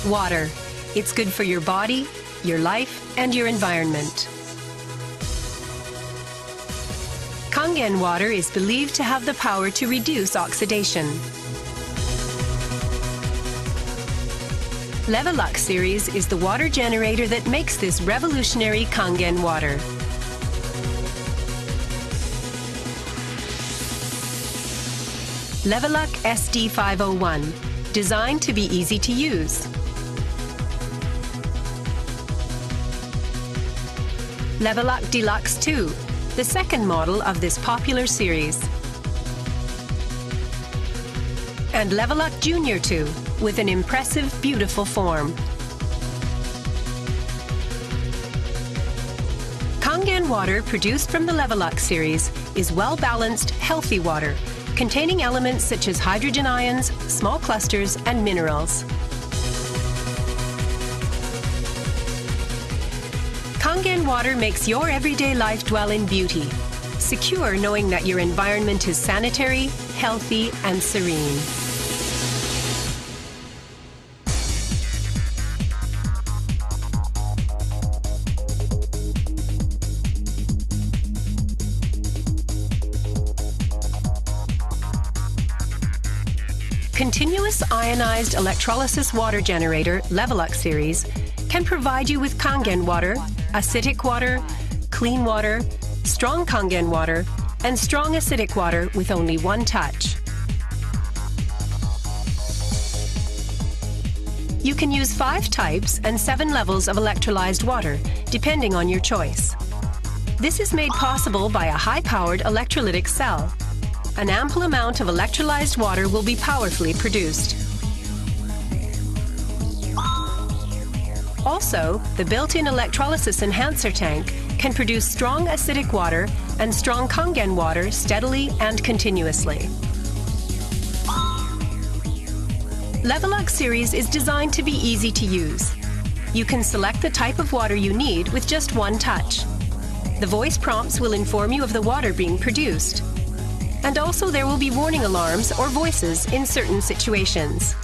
Water. It's good for your body, your life, and your environment. Kangen water is believed to have the power to reduce oxidation. Levelux series is the water generator that makes this revolutionary Kangen water. Levelux SD501, designed to be easy to use. Levelux Deluxe 2, the second model of this popular series. And Levelux Junior 2, with an impressive, beautiful form. Kangen water produced from the Levelux series is well-balanced, healthy water, containing elements such as hydrogen ions, small clusters, and minerals. Kangen water makes your everyday life dwell in beauty, secure knowing that your environment is sanitary, healthy, and serene. Continuous ionized electrolysis water generator Levelux series can provide you with Kangen water, acidic water, clean water, strong Kangen water, and strong acidic water with only one touch. You can use 5 types and 7 levels of electrolyzed water, depending on your choice. This is made possible by a high-powered electrolytic cell. An ample amount of electrolyzed water will be powerfully produced. Also, the built-in electrolysis enhancer tank can produce strong acidic water and strong Kangen water steadily and continuously. Levelux series is designed to be easy to use. You can select the type of water you need with just one touch. The voice prompts will inform you of the water being produced. And also there will be warning alarms or voices in certain situations.